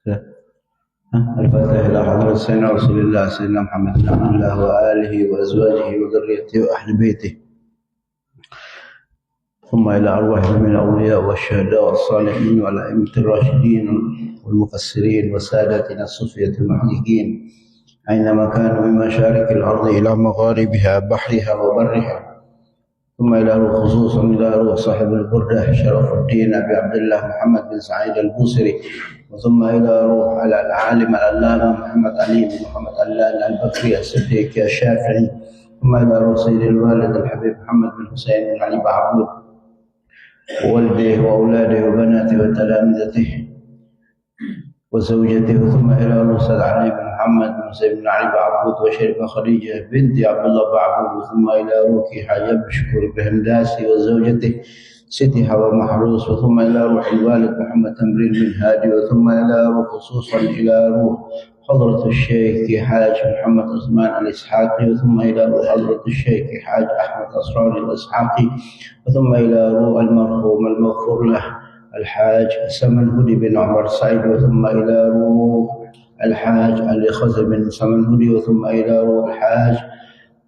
الفاتحة إلى حضرة سيدنا رسول الله سيدنا محمد بن عبد الله وآله وأزواجه وذريته وأهل بيته، ثم إلى أرواح من الأولياء والشهداء والصالحين والأئمة الراشدين والمفسرين وسادتنا الصوفية المحققين أينما كانوا من مشارق الأرض إلى مغاربها بحرها وبرها، ثم إلى روح خصوصا إلى روح صاحب البردة شرف الدين أبي عبد الله محمد بن سعيد البوصري، ثم إلى روح العالم العلامة محمد علي بن محمد البكري الصديق الشافعي، ثم إلى روح سيد الوالد الحبيب محمد بن حسين بن علي بعبود وولده وأولاده وبناته وتلامذته وزوجته، ثم إلى روح سيد علي بن محمد بن حسين بن علي بعبود وشريفة خديجة بنت عبد الله بعبود، ثم إلى روح حاج بشكور بهنداسي وزوجته سيدي هوى محروس، وثم إلى روح الوالد محمد تمرين بن هادي، وثم إلى روح خصوصا إلى روح حضرة الشيخ حاج محمد عثمان الإسحاقي، وثم إلى روح حضرة الشيخ حاج أحمد أسرار الإسحاقي، وثم إلى روح المرحوم المغفور له الحاج سمنهدي بن عمر سعيد، وثم إلى روح الحاج علي خزر بن سمنهدي، وثم إلى روح الحاج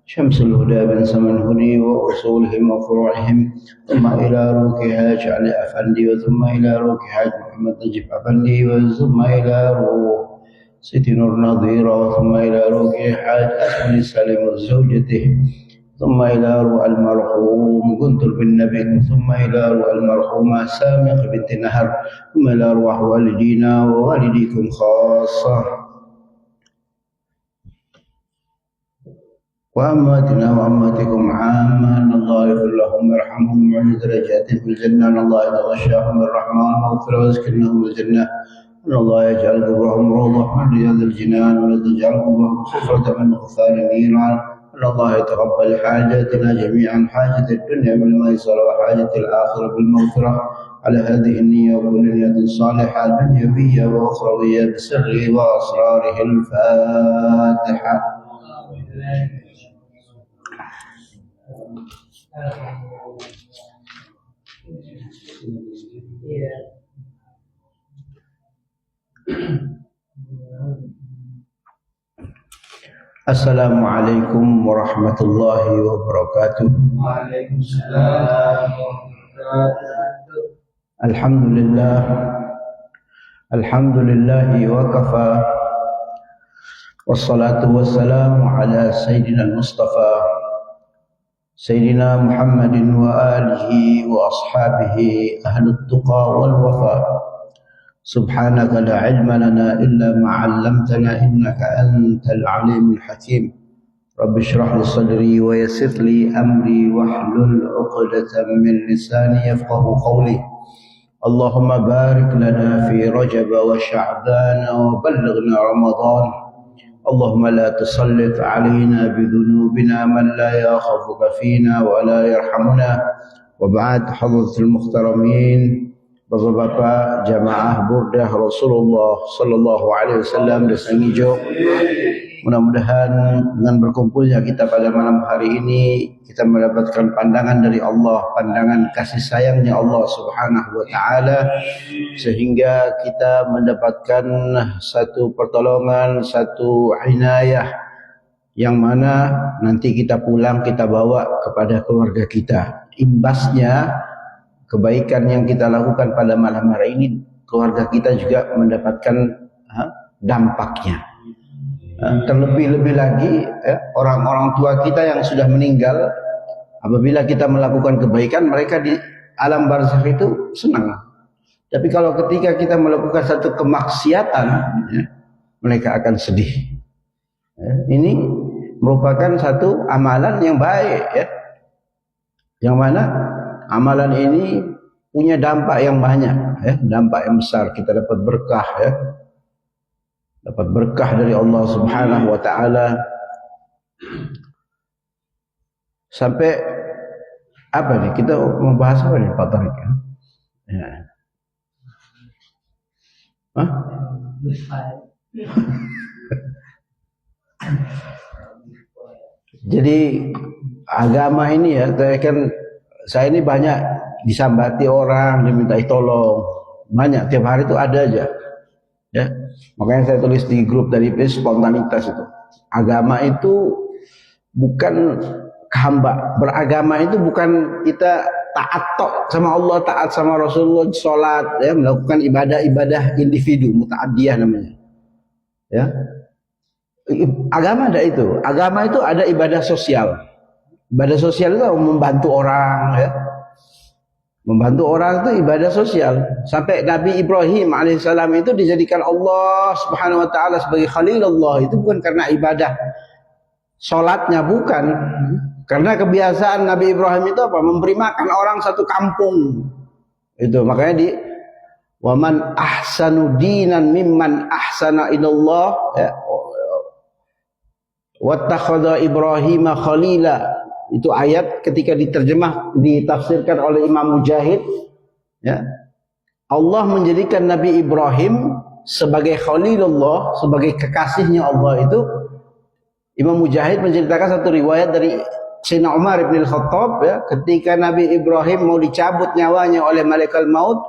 شمس الهدى بن سمنهدي وأصولهم وفروعهم، ثم إلى روح حاج علي أفندي، وثم إلى روح حاج محمد نجيب أفندي، وثم إلى روح سيدي نور نظيرة، وثم إلى روح حاج أسمني سالم وزوجته، ثم إلى روح المرحوم قنطر بن نبي، ثم إلى روح المرحومة سامق بنت نهر، ثم إلى روح والدينا ووالديكم خاصة وأمواتنا وأمواتكم عامة، أن الله يغفر لهم ويرحمهم ويعلي درجاتهم في الجنة، أن الله يتغشاهم بالرحمة والمغفرة ويسكنهم الجنة، أن الله يجعل قبرهم روضة من رياض الجنان، ولا تجعل قبرهم حفرة من غفار النيران، أن الله يتقبل حاجاتنا جميعا، حاجة الدنيا بالميسر وحاجة الآخرة بالمغفرة، على هذه النية وكل نية صالحة دنيوية وأخروية بسره وأسراره. الفاتحة. Assalamualaikum warahmatullahi wabarakatuh. Waalaikumsalam warahmatullahi wabarakatuh. Alhamdulillahi wa kafa, wassalatu wassalamu ala sayyidina al-Mustafa Sayyidina Muhammadin wa alihi wa ashabihi ahlut tuqa wal wafa. Subhanaka la ilma lana illa ma 'allamtana innaka antal alimul hakim. Rabbi shrah li sadri wa yassir li amri wahlul 'uqdatam min lisani yafqahu qawli. Allahumma barik lana fi Rajab wa Sya'ban wa ballighna Ramadan. Allahumma la tusallit alaina bidhunubina man la yakhafuka fina wa la yarhamuna. Wa ba'd, hadratul muhtaramin, bapak-bapak jamaah burdah Rasulullah sallallahu alaihi wasallam Desa Ngijo, mudah-mudahan dengan berkumpulnya kita pada malam hari ini kita mendapatkan pandangan dari Allah, pandangan kasih sayangnya Allah Subhanahu wa taala, sehingga kita mendapatkan satu pertolongan, satu inayah yang mana nanti kita pulang kita bawa kepada keluarga kita. Imbasnya kebaikan yang kita lakukan pada malam hari ini, keluarga kita juga mendapatkan dampaknya. Terlebih-lebih lagi orang-orang tua kita yang sudah meninggal, apabila kita melakukan kebaikan, mereka di alam barzakh itu senang. Tapi kalau ketika kita melakukan satu kemaksiatan, mereka akan sedih. Ini merupakan satu amalan yang baik, yang mana amalan ini punya dampak yang banyak, dampak yang besar. Kita dapat berkah, dapat berkah dari Allah Subhanahu wa taala. Sampai apa nih? Kita membahas apa nih Pak Tarik? Jadi agama ini saya ini banyak disambati orang, dimintai tolong, banyak, tiap hari itu ada aja. Ya, makanya saya tulis di grup dari spontanitas itu. Agama itu bukan beragama itu bukan kita taat tok sama Allah, taat sama Rasulullah, sholat, ya, melakukan ibadah-ibadah individu, muta'addiyah namanya. Ya, agama ada itu. Agama itu ada ibadah sosial. Ibadah sosial itu membantu orang, ya. Membantu orang itu ibadah sosial. Sampai Nabi Ibrahim alaihissalam itu dijadikan Allah subhanahu wa ta'ala sebagai Khalilullah. Itu bukan karena ibadah sholatnya, bukan. Karena kebiasaan Nabi Ibrahim itu apa? Memberi makan orang satu kampung. Itu makanya di waman ahsanu dinan mimman ahsana ilallah, ya. Wattakhadha Ibrahim khalila. Itu ayat ketika ditafsirkan oleh Imam Mujahid, ya. Allah menjadikan Nabi Ibrahim sebagai Khalilullah, sebagai kekasihnya Allah itu. Imam Mujahid menceritakan satu riwayat dari Sayyidina Umar bin Khattab, ya, ketika Nabi Ibrahim mau dicabut nyawanya oleh malaikat maut,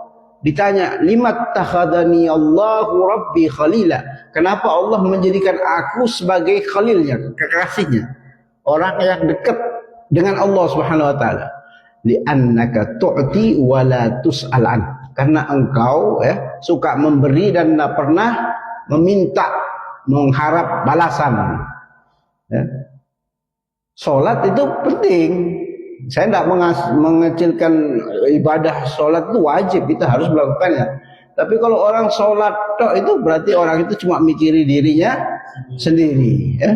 ditanya, "Limat takhadani Allahu Rabbi khalila?" Kenapa Allah menjadikan aku sebagai khalilnya, kekasihnya, orang yang dekat dengan Allah Subhanahu wa taala? Li'annaka tu'ti wa la tus'al an. Karena engkau, ya, suka memberi dan tidak pernah meminta, mengharap balasan. Ya. Sholat itu penting. Saya tidak mengecilkan ibadah sholat itu wajib, kita harus melakukannya. Tapi kalau orang sholat tok itu berarti orang itu cuma mikiri dirinya sendiri. Ya.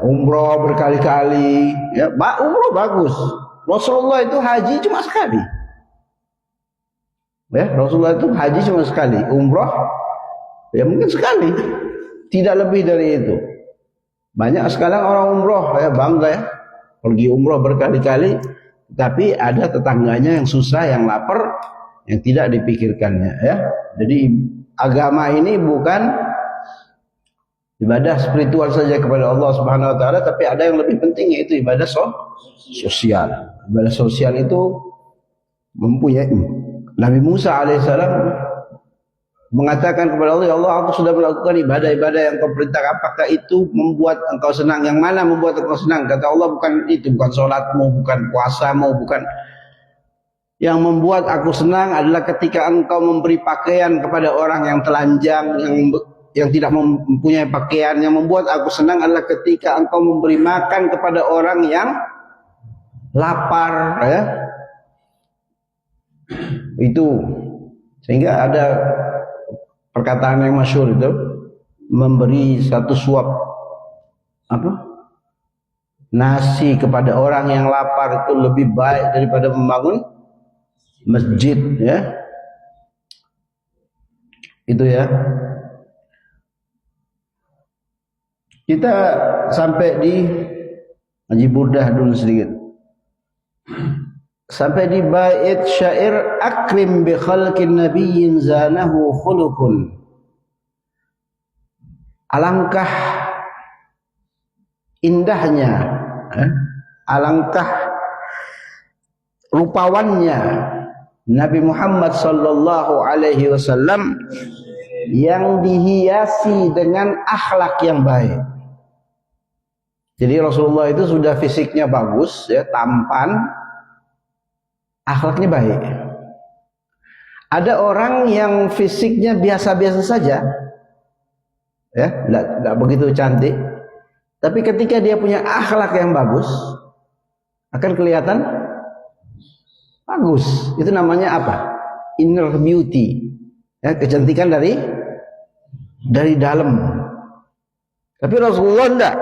Umroh berkali-kali, ya, umroh bagus. Rasulullah itu haji cuma sekali. Ya, Rasulullah itu haji cuma sekali. Umroh ya mungkin sekali, tidak lebih dari itu. Banyak sekarang orang umroh, ya, bangga, ya, pergi umroh berkali-kali, tapi ada tetangganya yang susah, yang lapar, yang tidak dipikirkannya, ya. Jadi agama ini bukan ibadah spiritual saja kepada Allah Subhanahu wa taala, tapi ada yang lebih penting, yaitu ibadah sosial. Ibadah sosial itu mempunyai, Nabi Musa alaihissalam mengatakan kepada Allah, "Ya Allah, aku sudah melakukan ibadah-ibadah yang kau perintahkan. Apakah itu membuat engkau senang? Yang mana membuat engkau senang?" Kata Allah, "Bukan itu, bukan sholatmu, bukan puasamu, bukan. Yang membuat aku senang adalah ketika engkau memberi pakaian kepada orang yang telanjang, yang tidak mempunyai pakaian. Yang membuat aku senang adalah ketika engkau memberi makan kepada orang yang lapar." Ya. Itu sehingga ada perkataan yang masyhur itu, memberi satu suap nasi kepada orang yang lapar itu lebih baik daripada membangun masjid, ya. Itu, ya. Kita sampai di Haji Burdah dulu sedikit. Sampai di bait syair, "Akrim bi khalqin nabiyyin zanahu khuluqun." Alangkah indahnya, alangkah rupawannya Nabi Muhammad sallallahu alaihi wasallam yang dihiasi dengan akhlak yang baik. Jadi Rasulullah itu sudah fisiknya bagus, ya, tampan, akhlaknya baik. Ada orang yang fisiknya biasa-biasa saja, ya, tidak begitu cantik, tapi ketika dia punya akhlak yang bagus, akan kelihatan bagus. Itu namanya apa? Inner beauty, ya, kecantikan dari dalam. Tapi Rasulullah tidak,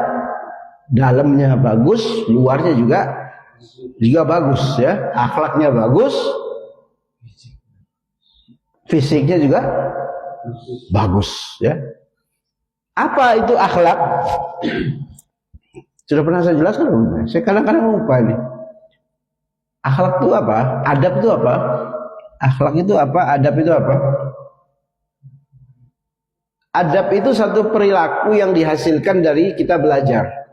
dalamnya bagus, luarnya juga bagus, ya, akhlaknya bagus, fisiknya juga bagus, ya. Apa itu akhlak? Sudah pernah saya jelaskan belum? Saya kadang-kadang lupa ini. Akhlak itu apa? Adab itu apa? Akhlak itu apa? Adab itu apa? Adab itu satu perilaku yang dihasilkan dari kita belajar.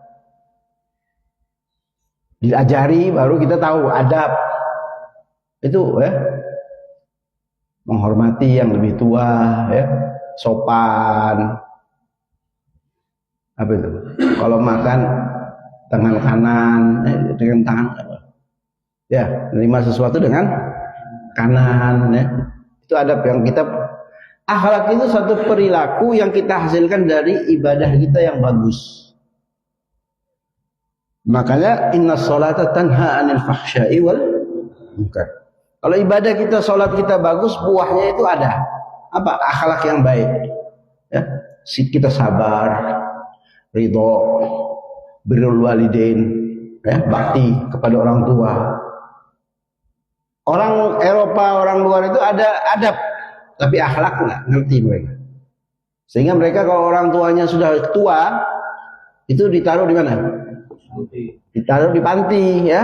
Diajari baru kita tahu adab itu, ya. menghormati yang lebih tua, ya, sopan. Apa itu? Kalau makan tangan kanan, dengan tangan apa? Ya, menerima sesuatu dengan kanan, ya. Itu adab yang kita, akhlak itu satu perilaku yang kita hasilkan dari ibadah kita yang bagus. Makanya inna sholata tanha anil fahsya'i wal munkar. Kalau ibadah kita, sholat kita bagus, buahnya itu ada apa? Akhlak yang baik, ya. Kita sabar, ridho, birrul walidain, ya, bakti kepada orang tua. Orang Eropa, orang luar itu ada adab, tapi akhlak nggak ngerti mereka. Sehingga mereka kalau orang tuanya sudah tua, itu ditaruh di mana? Ditaruh di panti, ya,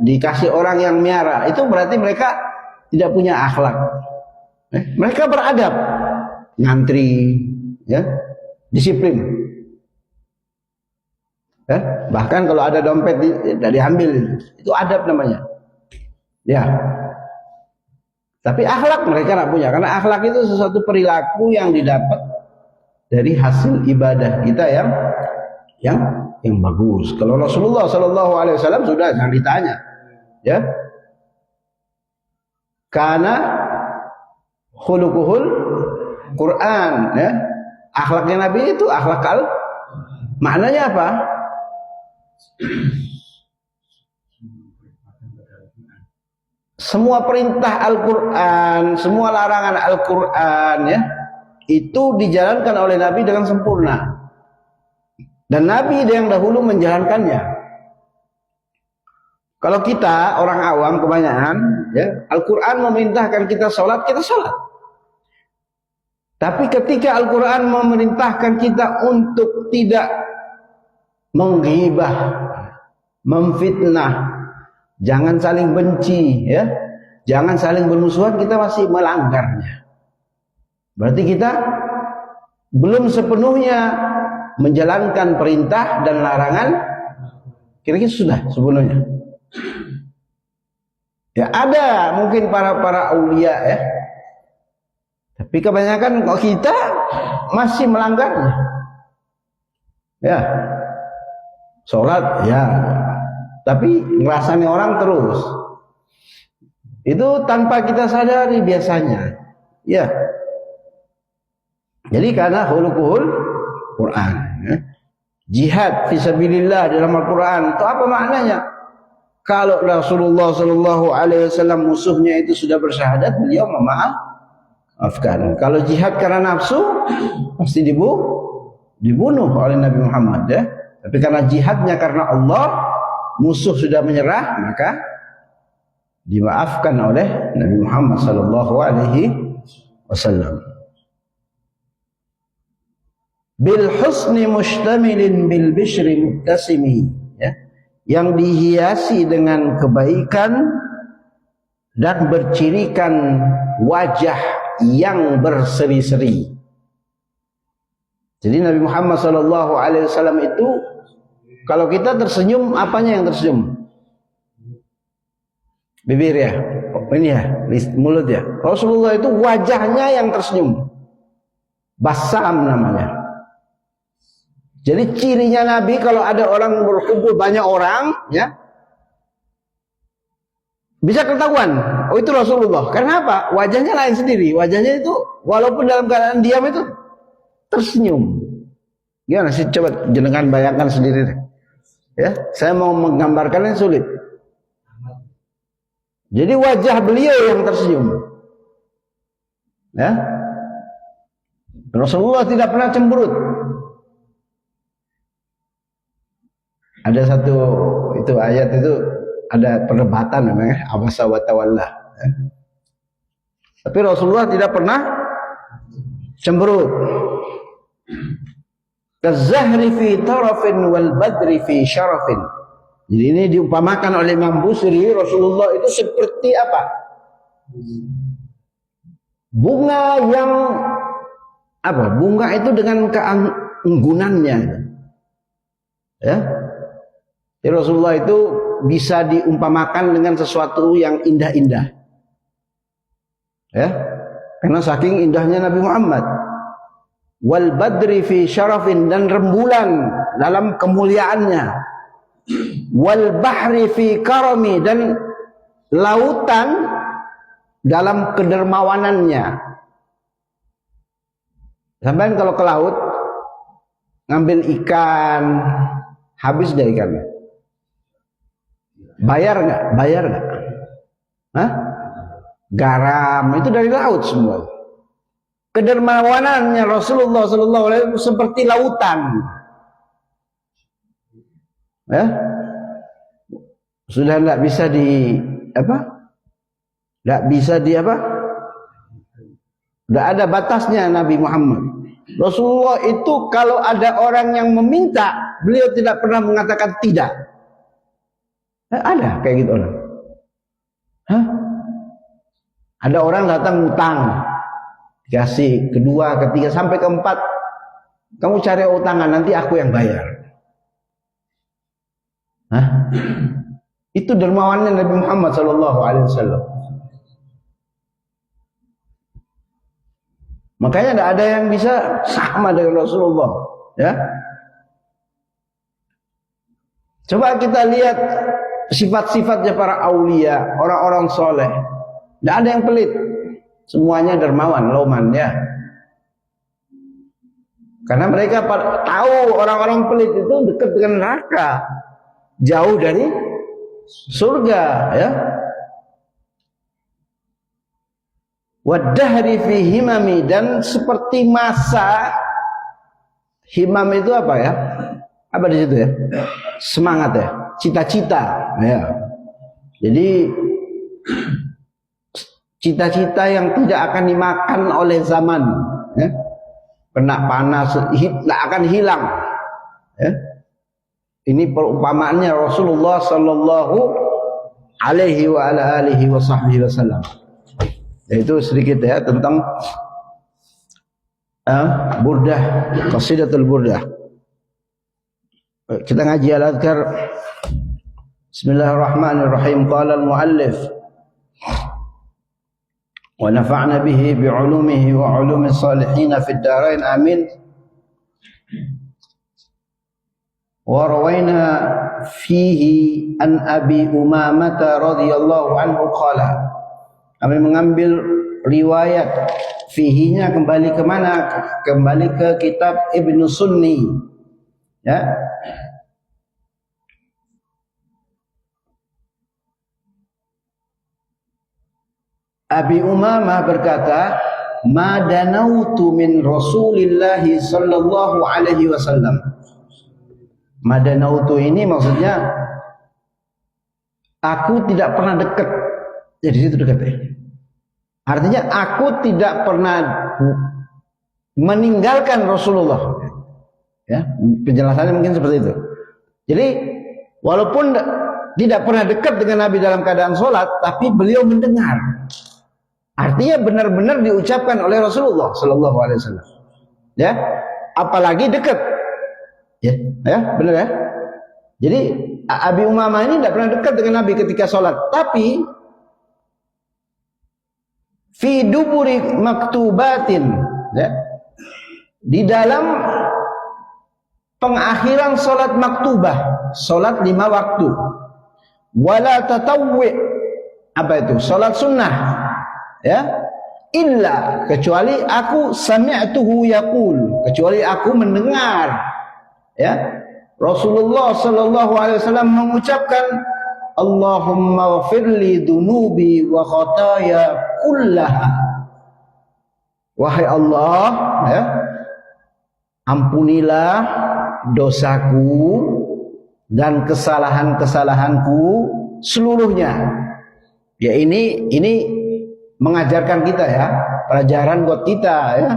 dikasih orang yang miara. Itu berarti mereka tidak punya akhlak. Mereka beradab, ngantri, ya, disiplin. Ya, bahkan kalau ada dompet tidak diambil, itu adab namanya. Ya, tapi akhlak mereka tidak punya, karena akhlak itu sesuatu perilaku yang didapat dari hasil ibadah kita yang bagus. Kalau Rasulullah SAW sudah jangan ditanya, ya, karena khuluquhul Quran, ya, akhlaknya Nabi itu akhlak maknanya apa? Semua perintah Al-Quran, semua larangan Al-Quran, ya, itu dijalankan oleh Nabi dengan sempurna. Dan Nabi yang dahulu menjalankannya. Kalau kita orang awam kebanyakan, ya, Al-Quran memerintahkan kita sholat, kita sholat. Tapi ketika Al-Quran memerintahkan kita untuk tidak menghibah, memfitnah, jangan saling benci, ya, jangan saling bermusuhan, kita masih melanggarnya. Berarti kita belum sepenuhnya menjalankan perintah dan larangan. Kira-kira sudah sepenuhnya. Ya, ada mungkin para aulia, ya, tapi kebanyakan kok kita masih melanggarnya. Ya, sholat, ya, tapi ngerasani orang terus. Itu tanpa kita sadari biasanya, ya. Jadi karena khuluquhul Quran, ya. Jihad fisabilillah dalam Al-Quran itu apa maknanya? Kalau Rasulullah SAW musuhnya itu sudah bersyahadat, beliau memaafkan. Kalau jihad karena nafsu, pasti dibunuh oleh Nabi Muhammad, ya. Tapi karena jihadnya karena Allah, musuh sudah menyerah, maka dimaafkan oleh Nabi Muhammad SAW. Bil husni mustamilin bil bishri muttasimi, ya, yang dihiasi dengan kebaikan dan bercirikan wajah yang berseri-seri. Jadi Nabi Muhammad SAW itu, kalau kita tersenyum, apanya yang tersenyum? Bibir, ya, ini ya, mulut, ya. Rasulullah itu wajahnya yang tersenyum, basam namanya. Jadi cirinya Nabi kalau ada orang berkumpul banyak orang, ya, bisa ketahuan, oh itu Rasulullah. Karena apa? Wajahnya lain sendiri. Wajahnya itu walaupun dalam keadaan diam itu tersenyum. Gimana sih? Coba jenengan bayangkan sendiri. Ya, saya mau menggambarkannya sulit. Jadi wajah beliau yang tersenyum. Ya. Rasulullah tidak pernah cemberut. Ada satu itu ayat itu ada perdebatan namanya abasa wa tawalla. Ya. Tapi Rasulullah tidak pernah cemberut. Kazahri fi tarafin wal badri fi syarafin. Jadi ini diumpamakan oleh Imam Busiri, Rasulullah itu seperti apa? Bunga yang apa? Bunga itu dengan keanggunannya. Ya. Jadi Rasulullah itu bisa diumpamakan dengan sesuatu yang indah-indah. Ya. karena saking indahnya Nabi Muhammad. Wal badri fi syarafin, dan rembulan dalam kemuliaannya. Wal bahri fi karami, dan lautan dalam kedermawanannya. Sampai kalau ke laut ngambil ikan, habis deh ikannya. Bayar nggak? Bayar nggak? Hah? Garam itu dari laut semua. Kedermawanannya Rasulullah Sallallahu Alaihi Wasallam seperti lautan. Ya, sudah nggak bisa di apa? Nggak bisa di apa? Nggak ada batasnya Nabi Muhammad. Rasulullah itu kalau ada orang yang meminta, beliau tidak pernah mengatakan tidak. Ada kayak gitu orang. Hah? Ada orang datang utang, dikasih kedua, ketiga, sampai keempat. Kamu cari utangan, nanti aku yang bayar. Hah? Itu dermawannya Nabi Muhammad Sallallahu Alaihi Wasallam. Makanya tidak ada yang bisa sama dengan Rasulullah. Ya. Coba kita lihat sifat-sifatnya para aulia, orang-orang soleh. Tidak ada yang pelit, semuanya dermawan, loman, ya. Karena mereka tahu orang-orang pelit itu dekat dengan neraka, jauh dari surga, ya. Wadahri fi himami, dan seperti masa himam itu apa ya? Apa di situ ya? Semangat ya, cita-cita, ya. Jadi cita-cita yang tidak akan dimakan oleh zaman, ya. Kena panas, tidak akan hilang, ya. Ini perumpamaannya Rasulullah Sallallahu Alaihi Wasallam. Itu sedikit ya tentang burdah, qasidatul burdah. Kita ngaji al-adhkar. Bismillahirrahmanirrahim. Qala al-muallif wa nafa'na bihi bi'ulumihi wa 'ulumi salihin fid darain amin. Wa rawayna fihi an Abi Umamah radhiyallahu anhu qala. Kami mengambil riwayat fihinya kembali ke mana? Kembali ke kitab Ibnu Sunni. Ya. Abi Umamah berkata, "Ma danautu min Rasulillah sallallahu alaihi wasallam." Ma danautu ini maksudnya aku tidak pernah dekat. Jadi situ dekat ya. Artinya aku tidak pernah meninggalkan Rasulullah. Ya, penjelasannya mungkin seperti itu. Jadi walaupun tidak pernah dekat dengan Nabi dalam keadaan sholat, tapi beliau mendengar. Artinya benar-benar diucapkan oleh Rasulullah Sallallahu Alaihi Wasallam. Ya, apalagi dekat. Ya, benar ya. Jadi Abi Umamah ini tidak pernah dekat dengan Nabi ketika sholat, tapi fi duburi maktubatin, ya, di dalam pengakhiran salat maktubah, salat 5 waktu, wala tatawwi, apa itu, salat sunnah, ya, illa, kecuali aku sami'tuhu yaqul, kecuali aku mendengar, ya, Rasulullah Sallallahu Alaihi Wasallam mengucapkan, Allahumma ghfirli dunubi wa khataya kullaha. Wahai Allah, ya, ampunilah dosaku dan kesalahan-kesalahanku seluruhnya. Ya, ini mengajarkan kita ya, pelajaran buat kita ya.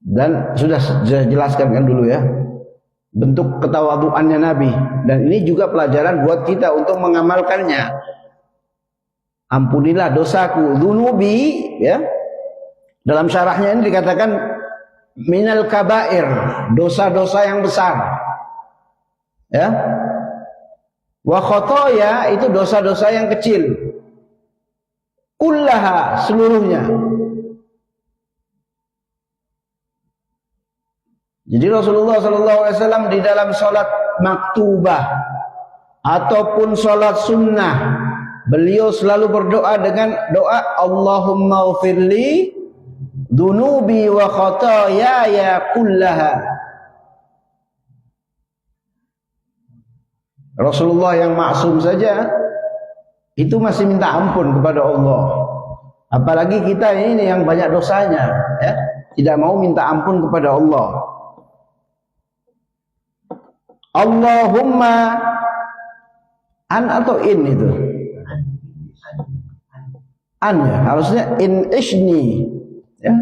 Dan sudah jelaskan kan dulu ya, bentuk ketawaduannya Nabi, dan ini juga pelajaran buat kita untuk mengamalkannya. Ampunilah dosaku, dunubi, ya. Dalam syarahnya ini dikatakan minal kabair, dosa-dosa yang besar. Ya. Wa khotoya itu dosa-dosa yang kecil. kullaha, seluruhnya. Jadi Rasulullah SAW di dalam sholat maktubah ataupun sholat sunnah, beliau selalu berdoa dengan doa Allahumma ufirli dunubi wa khataaya kullaha. Rasulullah yang maksum saja itu masih minta ampun kepada Allah. Apalagi kita ini yang banyak dosanya, ya, tidak mau minta ampun kepada Allah. Allahumma, an atau in itu? An ya, harusnya in ishni, ya.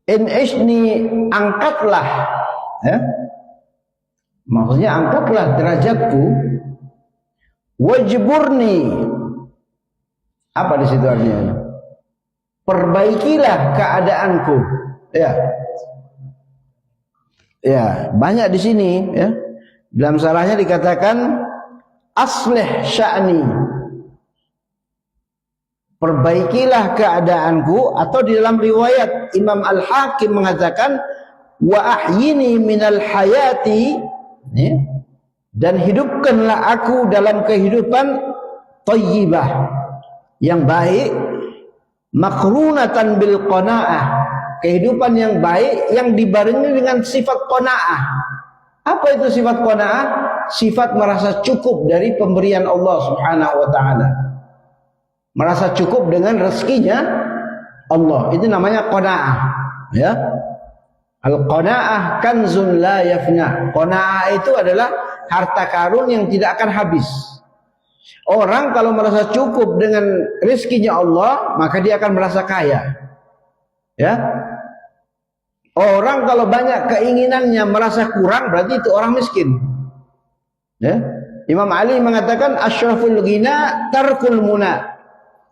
In ishni, angkatlah, ya. Maksudnya angkatlah derajatku. Wajburni, apa di situ artinya? Perbaikilah keadaanku, ya. Ya, banyak di sini, ya. Dalam salahnya dikatakan aslih sya'ni, perbaikilah keadaanku, atau di dalam riwayat Imam Al-Hakim mengatakan wa ahyini minal hayati, ya, dan hidupkanlah aku dalam kehidupan thayyibah, yang baik, makrunatan bil qanaah, kehidupan yang baik yang dibarengi dengan sifat qanaah. Apa itu sifat qanaah? Sifat merasa cukup dari pemberian Allah Subhanahu wa taala. Merasa cukup dengan rezekinya Allah. Itu namanya qanaah, ya. Al-qanaah kanzun la yafna. Qanaah itu adalah harta karun yang tidak akan habis. Orang kalau merasa cukup dengan rezekinya Allah, maka dia akan merasa kaya. Ya. Orang kalau banyak keinginannya merasa kurang, berarti itu orang miskin. Ya. Imam Ali mengatakan asyraful ghina tarkul muna.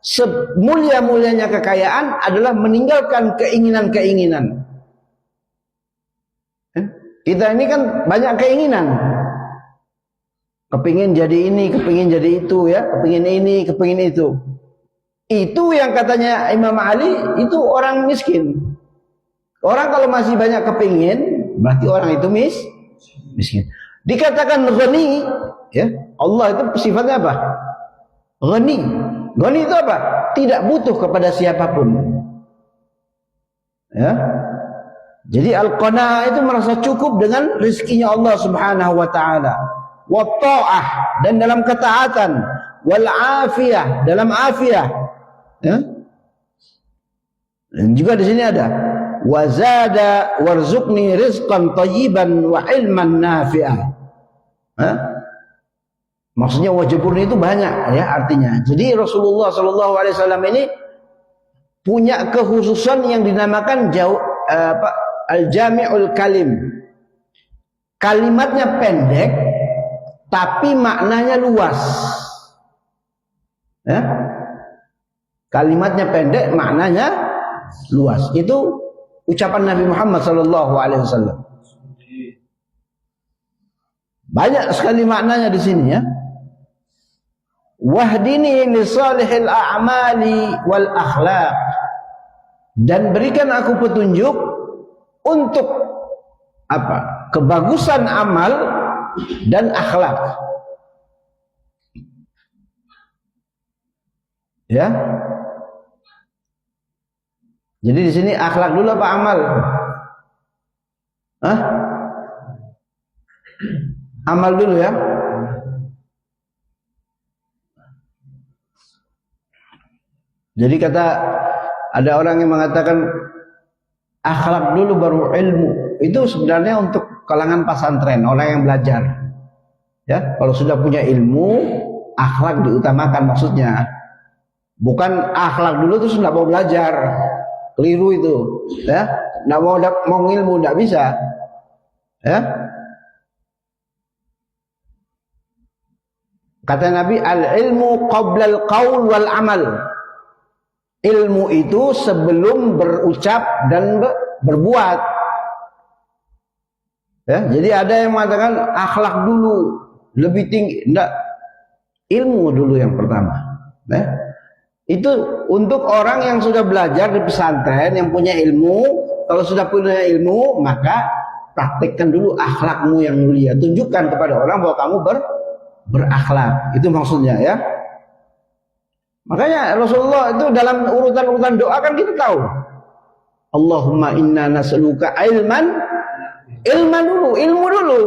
Semulia-mulianya kekayaan adalah meninggalkan keinginan-keinginan. Ya. Kita ini kan banyak keinginan. Kepingin jadi ini, kepingin jadi itu, ya, kepingin ini, kepingin itu. Itu yang katanya Imam Ali, itu orang miskin. Orang kalau masih banyak kepingin, berarti orang itu miskin. Dikatakan ghani, ya, Allah itu sifatnya apa? Ghani. Ghani itu apa? Tidak butuh kepada siapapun. Ya. Jadi al-qanaah itu merasa cukup dengan rezekinya Allah Subhanahu wa taala. Wa ta'ah, dan dalam ketaatan, wal afiyah, dalam afiyah. Ya. Dan juga di sini ada wa zada warzuqni rizqan thayyiban wa ilman nafi'ah. Maksudnya wajibun itu banyak, ya, artinya. Jadi Rasulullah SAW ini punya kekhususan yang dinamakan al-jami'ul kalim. Kalimatnya pendek tapi maknanya luas. Ya? Kalimatnya pendek, maknanya luas. Itu ucapan Nabi Muhammad SAW. Banyak sekali maknanya di sini, ya. Wahdini li salihil a'mali wal akhlaq, dan berikan aku petunjuk untuk apa? Kebagusan amal dan akhlak. Ya. Jadi di sini akhlak dulu apa amal? Hah? Amal dulu, ya. Jadi ada orang yang mengatakan akhlak dulu baru ilmu. Itu sebenarnya untuk kalangan pesantren, orang yang belajar. Ya, kalau sudah punya ilmu, akhlak diutamakan maksudnya. Bukan akhlak dulu terus enggak mau belajar. Keliru itu, ya. Enggak mau ilmu, enggak bisa. Ya. Kata Nabi, al-ilmu qabla al-qaul wal amal. Ilmu itu sebelum berucap dan berbuat. Ya, jadi ada yang mengatakan akhlak dulu lebih tinggi. Enggak. Ilmu dulu yang pertama. Ya. Itu untuk orang yang sudah belajar di pesantren, yang punya ilmu. Kalau sudah punya ilmu, maka praktekkan dulu akhlakmu yang mulia. Tunjukkan kepada orang bahwa kamu berakhlak. Itu maksudnya ya. Makanya Rasulullah itu dalam urutan-urutan doa kan kita tahu. Allahumma inna nas'aluka ilman dulu, ilmu dulu.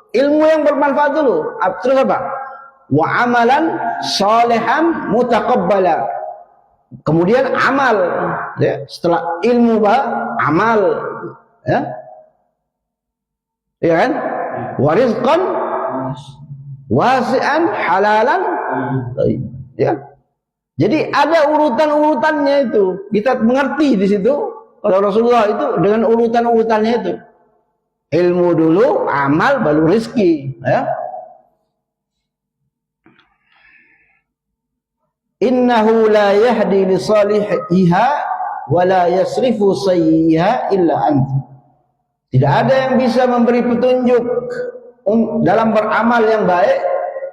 Ilmu yang bermanfaat dulu. Terus apa? Wa amalan salihan mutaqabbala. Kemudian amal, ya, setelah ilmu amal, ya. Ya kan? Wa rizqan wasi'an halalan. Ya. Jadi ada urutan-urutannya itu. Kita mengerti di situ. Kalau Rasulullah itu dengan urutan-urutannya itu. Ilmu dulu, amal, baru rezeki, ya. Innahu la yahdi li salihiha wa la yasrifu sayyiha illa anta. Tidak ada yang bisa memberi petunjuk dalam beramal yang baik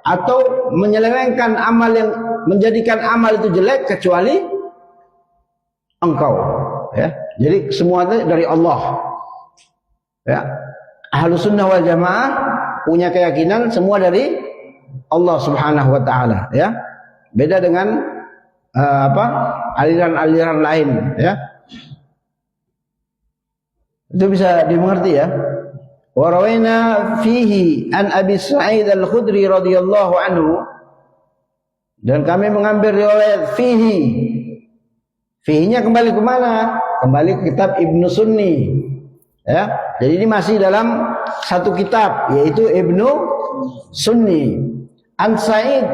atau menyelewengkan amal yang menjadikan amal itu jelek kecuali engkau, ya. Jadi semuanya dari Allah, ya. Ahlus sunnah wal jamaah punya keyakinan semua dari Allah subhanahu wa ta'ala, ya. Beda dengan aliran-aliran lain, ya. Itu bisa dimengerti, ya. Wa rawaina fihi an Abi Sa'id Al-Khudri radhiyallahu anhu, dan kami mengambil riwayat fihi. Fihi-nya kembali ke mana? Kembali ke kitab Ibnu Sunni, ya. Jadi ini masih dalam satu kitab, yaitu Ibnu Sunni. An Sa'id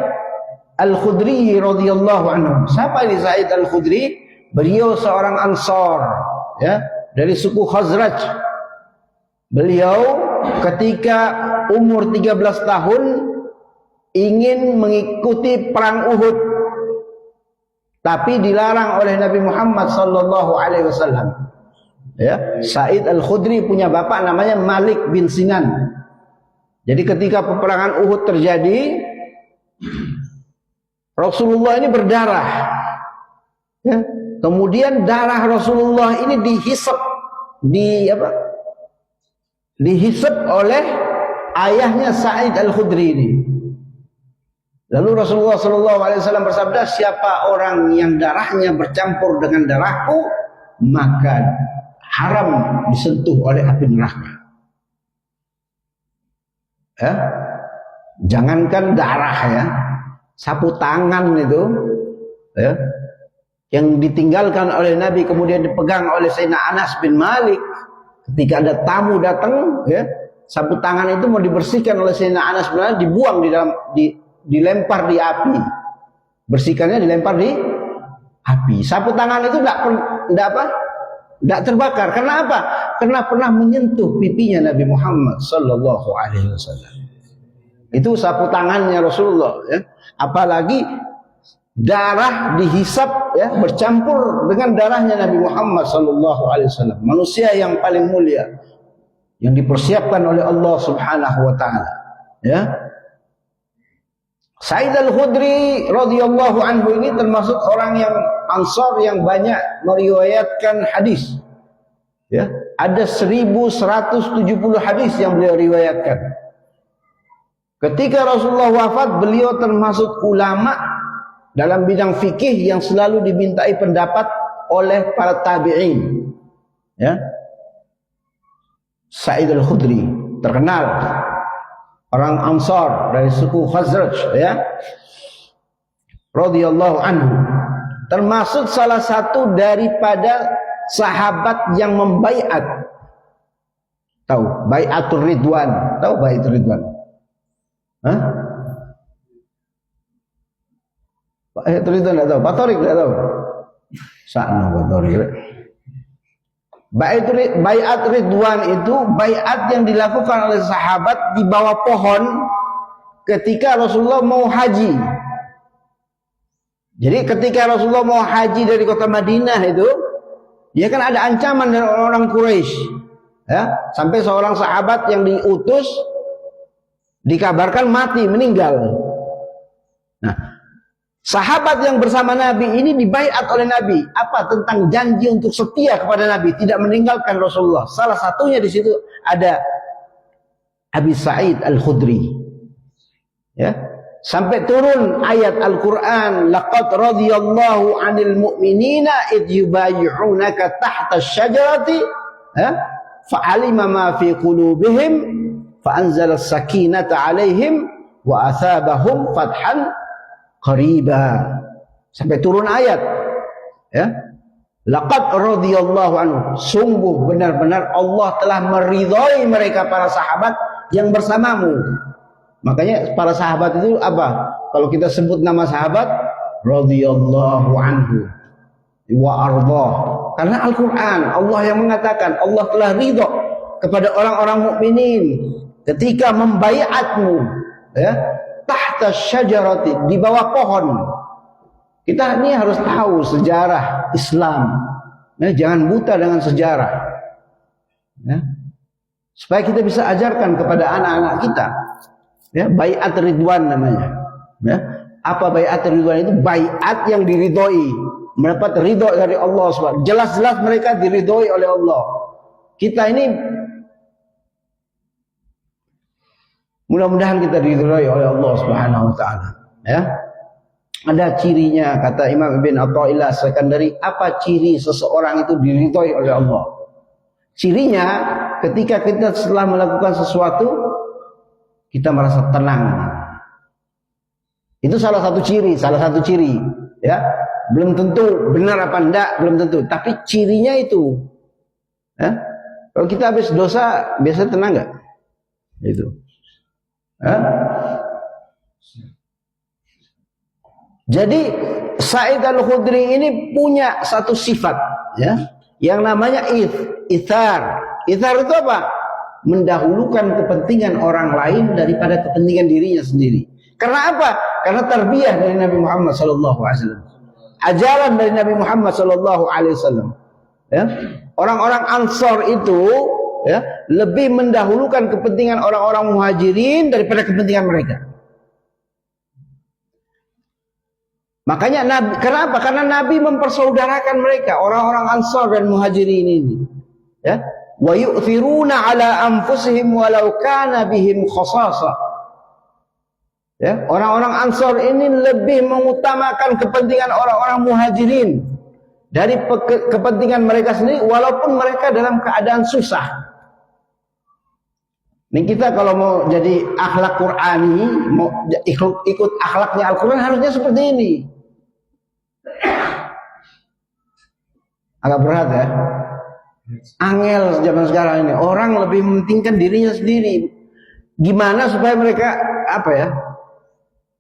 Al-Khudri radhiyallahu anhu. Siapa ini Sa'id Al-Khudri? Beliau seorang Ansar, ya, dari suku Khazraj. Beliau ketika umur 13 tahun ingin mengikuti perang Uhud, tapi dilarang oleh Nabi Muhammad sallallahu alaihi wasallam. Ya, Sa'id Al-Khudri punya bapak namanya Malik bin Sinan. Jadi ketika peperangan Uhud terjadi, Rasulullah ini berdarah, ya. Kemudian darah Rasulullah ini dihisap, dihisap oleh ayahnya Sa'id Al-Khudri ini. Lalu Rasulullah SAW bersabda, siapa orang yang darahnya bercampur dengan darahku, maka haram disentuh oleh api neraka. Ya, jangankan darah, ya, sapu tangan itu, ya, yang ditinggalkan oleh Nabi kemudian dipegang oleh Sayyidina Anas bin Malik ketika ada tamu datang, ya, sapu tangan itu mau dibersihkan oleh Sayyidina Anas bin Malik, dibuang di dalam, dilempar di api, bersihkannya dilempar di api. Sapu tangan itu tidak terbakar. Karena apa? Karena pernah menyentuh pipinya Nabi Muhammad sallallahu alaihi wasallam. Itu sapu tangannya Rasulullah, ya. Apalagi darah dihisap, ya, bercampur dengan darahnya Nabi Muhammad sallallahu alaihi wasallam, manusia yang paling mulia yang dipersiapkan oleh Allah Subhanahu wa taala, ya. Sa'id Al-Khudri radhiyallahu anhu ini termasuk orang yang Ansar yang banyak meriwayatkan hadis, ya. Ada 1170 hadis yang beliau riwayatkan. Ketika Rasulullah wafat, beliau termasuk ulama dalam bidang fikih yang selalu dimintai pendapat oleh para tabi'in, ya. Sa'id Al-Khudri terkenal, orang Ansar dari suku Khazraj, ya, radhiyallahu anhu, termasuk salah satu daripada sahabat yang membaiat. Tahu Baiatur Ridwan? Tahu Baiatur Ridwan? Hah? Baiatur Ridwan enggak tahu? Pak Torik enggak tahu? Sakno Pak Torik. Baiat Ridwan itu baiat yang dilakukan oleh sahabat di bawah pohon ketika Rasulullah mau haji. Jadi ketika Rasulullah mau haji dari kota Madinah itu, ya kan ada ancaman dari orang Quraisy, ya, sampai seorang sahabat yang diutus dikabarkan mati, meninggal. Nah, Sahabat yang bersama Nabi ini dibaiat oleh Nabi. Apa? Tentang janji untuk setia kepada Nabi, tidak meninggalkan Rasulullah. Salah satunya di situ ada Abi Sa'id Al-Khudri. Ya. Sampai turun ayat Al-Qur'an, laqad radiyallahu 'anil mu'minina id yubayyi'unaka tahta asy-syajarati, fa'alima ma fi qulubihim fa'anzala as-sakinata 'alaihim wa athabahum fathan qariba. Sampai turun ayat, ya. Laqad radhiyallahu anhu, sungguh benar-benar Allah telah meridhai mereka para sahabat yang bersamamu. Makanya para sahabat itu apa? Kalau kita sebut nama sahabat, radhiyallahu anhu wa ardhah. Karena Al-Qur'an Allah yang mengatakan Allah telah ridha kepada orang-orang mukminin ketika membaiatmu, ya, tahta syajarati, di bawah pohon. Kita ini harus tahu sejarah Islam, ya, jangan buta dengan sejarah, ya, supaya kita bisa ajarkan kepada anak-anak kita, ya. Baiat Ridwan namanya, ya. Apa baiat Ridwan itu? Baiat yang diridhoi, mendapat ridho dari Allah SWT. Jelas-jelas mereka diridhoi oleh Allah. Kita ini mudah-mudahan kita diridhoi oleh Allah Subhanahu wa taala, ya. Ada cirinya, kata Imam Ibn Athaillah Sekandari, apa ciri seseorang itu diridhoi oleh Allah? Cirinya ketika kita setelah melakukan sesuatu kita merasa tenang. Itu salah satu ciri, ya. Belum tentu benar apa enggak, belum tentu, tapi cirinya itu, ya. Kalau kita habis dosa biasa tenang enggak? Itu. Jadi Sa'id Al-Khudri ini punya satu sifat, ya, yang namanya ithar. Ithar itu apa? Mendahulukan kepentingan orang lain daripada kepentingan dirinya sendiri. Karena apa? Karena tarbiyah dari Nabi Muhammad SAW, ajaran dari Nabi Muhammad SAW, ya. Orang-orang Ansor itu, ya, lebih mendahulukan kepentingan orang-orang Muhajirin daripada kepentingan mereka. Makanya Nabi, kenapa? Karena Nabi mempersaudarakan mereka, orang-orang Ansar dan Muhajirin ini, ya. Wa yu'thiruna ala anfusihim walau kana bihim khasasa. Ya, orang-orang Ansar ini lebih mengutamakan kepentingan orang-orang Muhajirin dari kepentingan mereka sendiri walaupun mereka dalam keadaan susah. Ini kita kalau mau jadi akhlak Qur'ani, mau ikut akhlaknya Al-Quran, harusnya seperti ini. Agak berat, ya. Angel zaman sekarang ini, orang lebih mementingkan dirinya sendiri. Gimana supaya mereka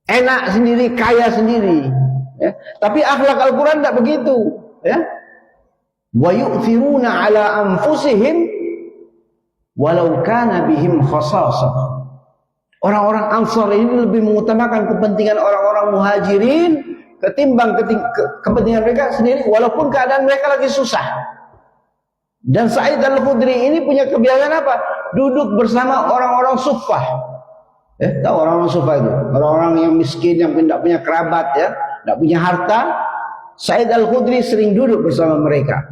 enak sendiri, kaya sendiri, ya. Tapi akhlak Al-Quran tidak begitu, ya. Wa yu'thiruna ala anfusihim walau kana bihim khasasah. Orang-orang Ansar ini lebih mengutamakan kepentingan orang-orang Muhajirin ketimbang kepentingan mereka sendiri walaupun keadaan mereka lagi susah. Dan Sa'id Al-Khudri ini punya kebiasaan apa? Duduk bersama orang-orang suffah. Tahu orang-orang suffah itu? Orang-orang yang miskin, yang tidak punya kerabat, ya, tidak punya harta. Sa'id Al-Khudri sering duduk bersama mereka.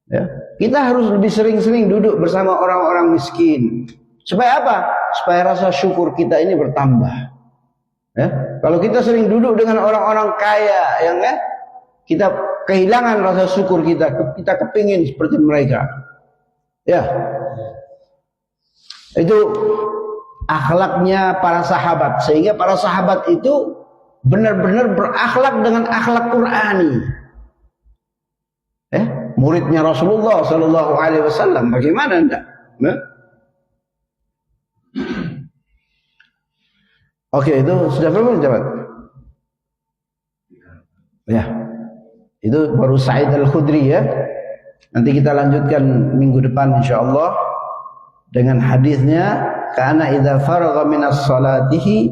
Ya. Kita harus lebih sering-sering duduk bersama orang-orang miskin. Supaya apa? Supaya rasa syukur kita ini bertambah. Ya. Kalau kita sering duduk dengan orang-orang kaya, yang, ya, kita kehilangan rasa syukur kita. Kita kepingin seperti mereka. Ya. Itu akhlaknya para sahabat. Sehingga para sahabat itu benar-benar berakhlak dengan akhlak Qur'ani. Muridnya Rasulullah Sallallahu Alaihi Wasallam, bagaimana enggak? Oke, itu sudah belum jawab? Ya, itu baru Sa'id Al-Khudri, ya. Nanti kita lanjutkan minggu depan insyaallah dengan hadisnya. Kana idza faragha minas salatihi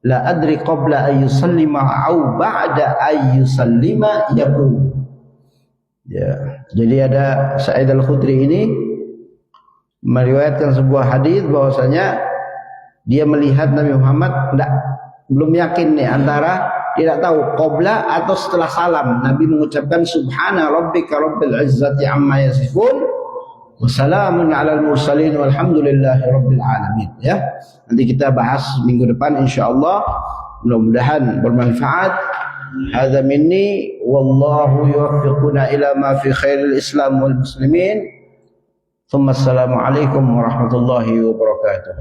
la adri qabla ay yusallima au ba'da ay yusallima yaqul. Ya, jadi ada Sa'id Al-Khudri ini meriwayatkan sebuah hadis bahwasanya dia melihat Nabi Muhammad belum yakin nih antara Dia tak tahu qabla atau setelah salam Nabi mengucapkan subhana rabbika rabbil izzati amma yasifun wa salamun alal mursalin walhamdulillahi rabbil alamin. Ya, nanti kita bahas minggu depan insyaallah, mudah-mudahan bermanfaat. Hadza minni wallahu yuwaffiquna ila ma fi khairil islam wal muslimin. Assalamualaikum warahmatullahi wabarakatuh.